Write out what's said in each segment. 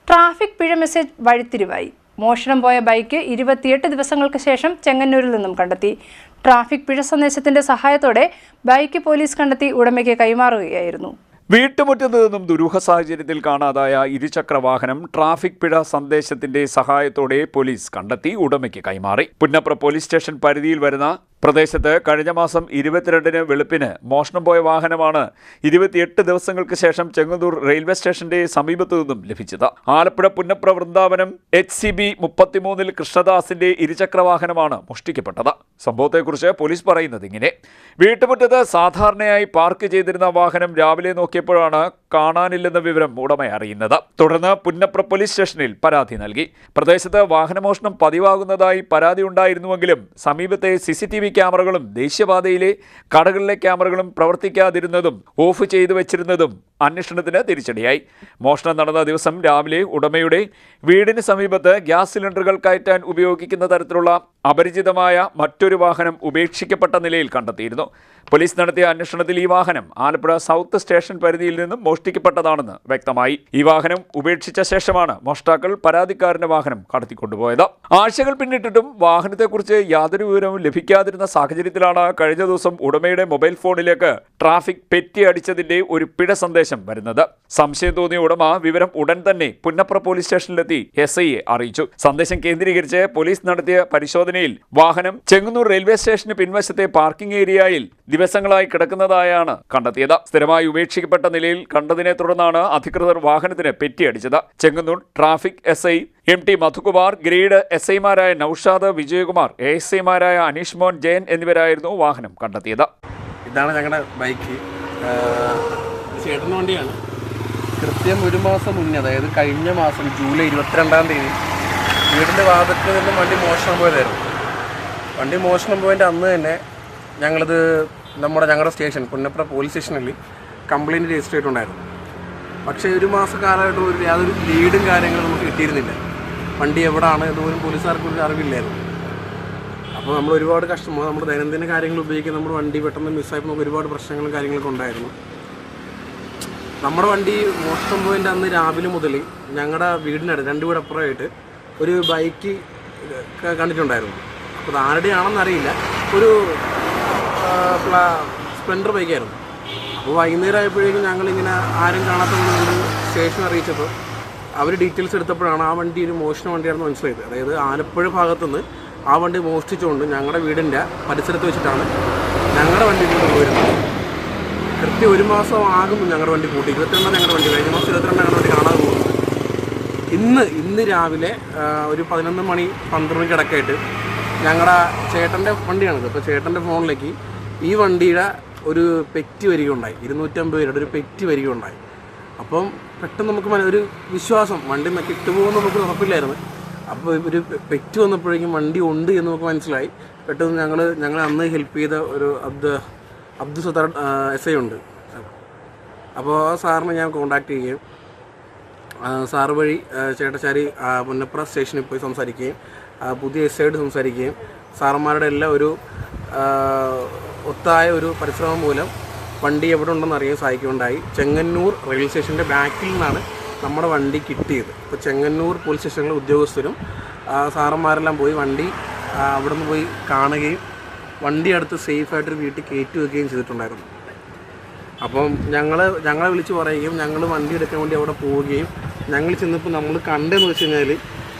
Traffic പിഴ message വഴിത്തിരിവായി. മോഷണം പോയ ബൈക്ക് 28 ദിവസങ്ങൾക്ക് ശേഷം ചെങ്ങന്നൂരിൽ നിന്നും കണ്ടെത്തി. ട്രാഫിക് പിഴ സന്ദേശത്തിന്റെ സഹായത്തോടെ ബൈക്ക് പോലീസ് കണ്ടെത്തി ഉടമയ്ക്ക് കൈമാറുകയായിരുന്നു. വീട്ടുമുറ്റത്ത് നിന്നും ദുരൂഹ സാഹചര്യത്തിൽ കാണാതായ ഇരുചക്ര വാഹനം ട്രാഫിക് പിഴ സന്ദേശത്തിന്റെ സഹായത്തോടെ പോലീസ് കണ്ടെത്തി ഉടമയ്ക്ക് കൈമാറി. പുന്നപ്ര പോലീസ് സ്റ്റേഷൻ പരിധിയിൽ വരുന്ന പ്രദേശത്ത് കഴിഞ്ഞ മാസം 22-ന് വെളുപ്പിന് മോഷണം പോയ വാഹനമാണ് 28 ദിവസങ്ങൾക്ക് ശേഷം ചെങ്ങന്നൂർ റെയിൽവേ സ്റ്റേഷന്റെ സമീപത്തു നിന്നും ലഭിച്ചത്. ആലപ്പുഴ പുന്നപ്ര വൃന്ദാവനം HCB 33-ൽ കൃഷ്ണദാസിന്റെ ഇരുചക്ര വാഹനമാണ് മോഷ്ടിക്കപ്പെട്ടത്. സംഭവത്തെക്കുറിച്ച് പോലീസ് പറയുന്നത് ഇങ്ങനെ: വീട്ടുമുറ്റത്ത് സാധാരണയായി പാർക്ക് ചെയ്തിരുന്ന വാഹനം രാവിലെ നോക്കിയപ്പോഴാണ് കാണാനില്ലെന്ന വിവരം ഉടമ അറിയുന്നത്. തുടർന്ന് പുന്നപ്ര പോലീസ് സ്റ്റേഷനിൽ പരാതി നൽകി. പ്രദേശത്ത് വാഹനമോഷണം പതിവാകുന്നതായി പരാതി ഉണ്ടായിരുന്നുവെങ്കിലും സമീപത്തെ CCTV ക്യാമറകളും ദേശീയപാതയിലെ കടകളിലെ ക്യാമറകളും പ്രവർത്തിക്കാതിരുന്നതും ഓഫ് ചെയ്തു വെച്ചിരുന്നതും അന്വേഷണത്തിന് തിരിച്ചടിയായി. മോഷണം നടന്ന ദിവസം രാവിലെ ഉടമയുടെ വീടിന് സമീപത്ത് ഗ്യാസ് സിലിണ്ടറുകൾ കയറ്റാൻ ഉപയോഗിക്കുന്ന തരത്തിലുള്ള അപരിചിതമായ മറ്റൊരു വാഹനം ഉപേക്ഷിക്കപ്പെട്ട നിലയിൽ കണ്ടെത്തിയിരുന്നു. പോലീസ് നടത്തിയ അന്വേഷണത്തിൽ ഈ വാഹനം ആലപ്പുഴ സൗത്ത് സ്റ്റേഷൻ പരിധിയിൽ നിന്നും മോഷ്ടിക്കപ്പെട്ടതാണെന്ന് വ്യക്തമായി. ഈ വാഹനം ഉപേക്ഷിച്ച ശേഷമാണ് മോഷ്ടാക്കൾ പരാതിക്കാരന്റെ വാഹനം കടത്തിക്കൊണ്ടുപോയത്. ആഴ്ചകൾ പിന്നിട്ടിട്ടും വാഹനത്തെക്കുറിച്ച് യാതൊരു വിവരവും ലഭിക്കാതിരുന്ന സാഹചര്യത്തിലാണ് കഴിഞ്ഞ ദിവസം ഉടമയുടെ മൊബൈൽ ഫോണിലേക്ക് ട്രാഫിക് പെറ്റി അടിച്ചതിന്റെ ഒരു പിഴ സന്ദേശം വരുന്നത്. സംശയം തോന്നിയ ഉടമ വിവരം ഉടൻ തന്നെ പുന്നപ്ര പോലീസ് സ്റ്റേഷനിലെത്തി SIയെ അറിയിച്ചു. സന്ദേശം കേന്ദ്രീകരിച്ച് പോലീസ് നടത്തിയ പരിശോധനയിൽ വാഹനം ചെങ്ങന്നൂർ റെയിൽവേ സ്റ്റേഷന് പിൻവശത്തെ പാർക്കിംഗ് ഏരിയയിൽ ദിവസങ്ങളായി കിടക്കുന്നതായാണ് കണ്ടെത്തിയത്. സ്ഥിരമായി ഉപേക്ഷിക്കപ്പെട്ട നിലയിൽ കണ്ടതിനെ തുടർന്നാണ് അധികൃതർ വാഹനത്തിന് പെറ്റിയടിച്ചത്. Chengannur traffic SI MT Madhukumar, grade SIമാരായ നൌഷാദ്, വിജയകുമാർ, ASIമാരായ അനീഷ് മോൻ, ജയൻ എന്നിവരായിരുന്നു വാഹനം കണ്ടെത്തിയത്. ഇതാണ് ഞങ്ങളുടെ ബൈക്ക്. ചേട്ടന് വണ്ടിയാണ്. കൃത്യം ഒരു മാസം മുന്നേ, അതായത് കഴിഞ്ഞ മാസം ജൂലൈ 22-ാം തീയതി വീടിൻ്റെ വാതിൽക്കൽ നിന്നും വണ്ടി മോഷണം പോയതായിരുന്നു. വണ്ടി മോഷണം പോയതിൻ്റെ അന്ന് തന്നെ ഞങ്ങളിത് ഞങ്ങളുടെ സ്റ്റേഷൻ പുന്നപ്ര പോലീസ് സ്റ്റേഷനിൽ കംപ്ലയിൻറ്റ് രജിസ്റ്റർ ചെയ്തിട്ടുണ്ടായിരുന്നു. പക്ഷേ ഒരു മാസക്കാലമായിട്ട് യാതൊരു ലീഡും കാര്യങ്ങളും നമുക്ക് കിട്ടിയിരുന്നില്ല. വണ്ടി എവിടെയാണ് ഇതുപോലും പോലീസുകാർക്ക് ഒരു അറിവില്ലായിരുന്നു. അപ്പോൾ നമ്മൾ ഒരുപാട് കഷ്ടമാണ്. നമ്മുടെ ദൈനംദിന കാര്യങ്ങൾ ഉപയോഗിക്കുന്ന നമ്മുടെ വണ്ടി പെട്ടെന്ന് മിസ്സായപ്പോൾ നമുക്ക് ഒരുപാട് പ്രശ്നങ്ങളും കാര്യങ്ങളൊക്കെ ഉണ്ടായിരുന്നു. നമ്മുടെ വണ്ടി മോഷണം പോയതിൻ്റെ അന്ന് രാവിലെ മുതൽ ഞങ്ങളുടെ വീടിനടുത്ത് 2 വീട് അപ്പുറമായിട്ട് ഒരു ബൈക്ക് കണ്ടിട്ടുണ്ടായിരുന്നു. അപ്പോൾ അത് ആരുടെയാണെന്ന് അറിയില്ല. ഒരു സ്പ്ലെൻഡർ ബൈക്കായിരുന്നു. അപ്പോൾ വൈകുന്നേരം ആയപ്പോഴേക്കും ഞങ്ങളിങ്ങനെ ആരും കാണാത്തതുകൊണ്ട് സ്റ്റേഷൻ അറിയിച്ചപ്പോൾ അവർ ഡീറ്റെയിൽസ് എടുത്തപ്പോഴാണ് ആ വണ്ടി ഒരു മോഷണ വണ്ടിയാണെന്ന് മനസ്സിലായത്. അതായത് ആലപ്പുഴ ഭാഗത്തുനിന്ന് ആ വണ്ടി മോഷ്ടിച്ചുകൊണ്ട് ഞങ്ങളുടെ വീടിൻ്റെ പരിസരത്ത് വെച്ചിട്ടാണ് ഞങ്ങളുടെ വണ്ടി കൊണ്ടുപോയിരുന്നത്. കൃത്യം ഒരു മാസം ആകുന്നു ഞങ്ങളുടെ വണ്ടി കൂട്ടി. 22 ഞങ്ങളുടെ വണ്ടി, കഴിഞ്ഞ മാസം 22 ഞങ്ങളുടെ വണ്ടി കാണാതെ പോകുന്നത്. ഇന്ന് രാവിലെ ഒരു 11 മണി 12 മണിക്ക് ഇടയ്ക്കായിട്ട് ഞങ്ങളുടെ ചേട്ടൻ്റെ വണ്ടിയാണിത്. അപ്പോൾ ചേട്ടൻ്റെ ഫോണിലേക്ക് ഈ വണ്ടിയുടെ ഒരു പെറ്റി വരികയുണ്ടായി. 250 രൂപയുടെ ഒരു പെറ്റി വരികയുണ്ടായി. അപ്പം പെട്ടെന്ന് നമുക്ക് ഒരു വിശ്വാസം, വണ്ടി കിട്ടുപോകുമെന്ന് നമുക്ക് ഉറപ്പില്ലായിരുന്നു. അപ്പോൾ ഒരു പെറ്റി വന്നപ്പോഴേക്കും വണ്ടി ഉണ്ട് എന്ന് നമുക്ക് മനസ്സിലായി. പെട്ടെന്ന് ഞങ്ങൾ അന്ന് ഹെൽപ്പ് ചെയ്ത ഒരു അബ്ദുൽ സത്താർ SI ഉണ്ട്. അപ്പോൾ ആ സാറിനെ ഞാൻ കോൺടാക്റ്റ് ചെയ്യുകയും സാറ് വഴി ചേട്ടച്ചാരി പുന്നപ്ര സ്റ്റേഷനിൽ പോയി സംസാരിക്കുകയും പുതിയ SIയോട് സംസാരിക്കുകയും സാറന്മാരുടെ എല്ലാം ഒരു ഒത്തായ ഒരു പരിശ്രമം മൂലം വണ്ടി എവിടെ ഉണ്ടെന്ന് അറിയാൻ സഹായിക്കുകയുണ്ടായി. ചെങ്ങന്നൂർ റെയിൽവേ സ്റ്റേഷൻ്റെ ബാക്കിൽ നിന്നാണ് നമ്മുടെ വണ്ടി കിട്ടിയത്. ഇപ്പോൾ ചെങ്ങന്നൂർ പോലീസ് സ്റ്റേഷനിലെ ഉദ്യോഗസ്ഥരും സാറന്മാരെല്ലാം പോയി വണ്ടി അവിടെ നിന്ന് പോയി കാണുകയും വണ്ടി അടുത്ത് സേഫായിട്ടൊരു വീട്ടിൽ കയറ്റി വയ്ക്കുകയും ചെയ്തിട്ടുണ്ടായിരുന്നു. അപ്പം ഞങ്ങളെ വിളിച്ച് പറയുകയും ഞങ്ങൾ വണ്ടി എടുക്കാൻ വേണ്ടി അവിടെ പോവുകയും ഞങ്ങൾ ചെന്നപ്പോൾ നമ്മൾ കണ്ടെന്ന് വെച്ച് കഴിഞ്ഞാൽ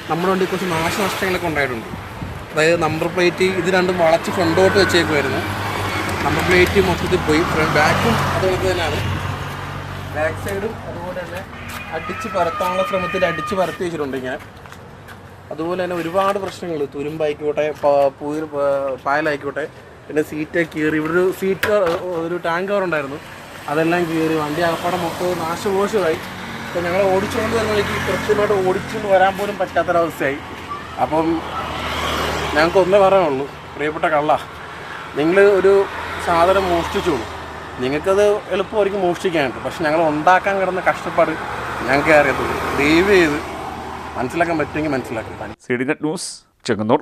നമ്മുടെ വണ്ടി കുറച്ച് നാശനഷ്ടങ്ങളൊക്കെ ഉണ്ടായിട്ടുണ്ട്. അതായത് നമ്പർ പ്ലേറ്റ് ഇത് രണ്ടും വളച്ച് ഫ്രണ്ടോട്ട് വെച്ചേക്കുമായിരുന്നു. നമ്പർ പ്ലേറ്റ് മൊത്തത്തിൽ പോയി. ബാക്കും അതുപോലെ തന്നെയാണ്. ബാക്ക് സൈഡും അതുപോലെ തന്നെ അടിച്ച് പരത്താനുള്ള ശ്രമത്തിൽ അടിച്ച് പരത്തി വെച്ചിട്ടുണ്ട് ഇങ്ങനെ. അതുപോലെ തന്നെ ഒരുപാട് പ്രശ്നങ്ങൾ, തുരുമ്പായിക്കോട്ടെ, പായലായിക്കോട്ടെ, പിന്നെ സീറ്റ് കീറി. ഇവിടെ ഒരു ടാങ്ക് കവർ ഉണ്ടായിരുന്നു, അതെല്ലാം കീറി. വണ്ടി അകപ്പാടെ മൊത്തം നാശമോശമായി. അപ്പോൾ ഞങ്ങൾ ഓടിച്ചുകൊണ്ട് തന്നെ വഴിക്ക് കൃത്യമായിട്ട് ഓടിച്ചുകൊണ്ട് വരാൻ പോലും പറ്റാത്തൊരവസ്ഥയായി. അപ്പം ഞങ്ങൾക്ക് ഒന്നേ പറയാനുള്ളൂ, പ്രിയപ്പെട്ട കള്ള, നിങ്ങൾ ഒരു സാധനം മോഷ്ടിച്ചോളൂ. നിങ്ങൾക്കത് എളുപ്പമായിരിക്കും മോഷ്ടിക്കാനായിട്ട്. പക്ഷെ ഞങ്ങൾ ഉണ്ടാക്കാൻ കിടന്ന കഷ്ടപ്പാട് ഞങ്ങൾക്ക് അറിയത്തുള്ളൂ. ദയവ് ചെയ്ത് മനസ്സിലാക്കാൻ പറ്റുമെങ്കിൽ മനസ്സിലാക്കി. CDNet news, Chengannur.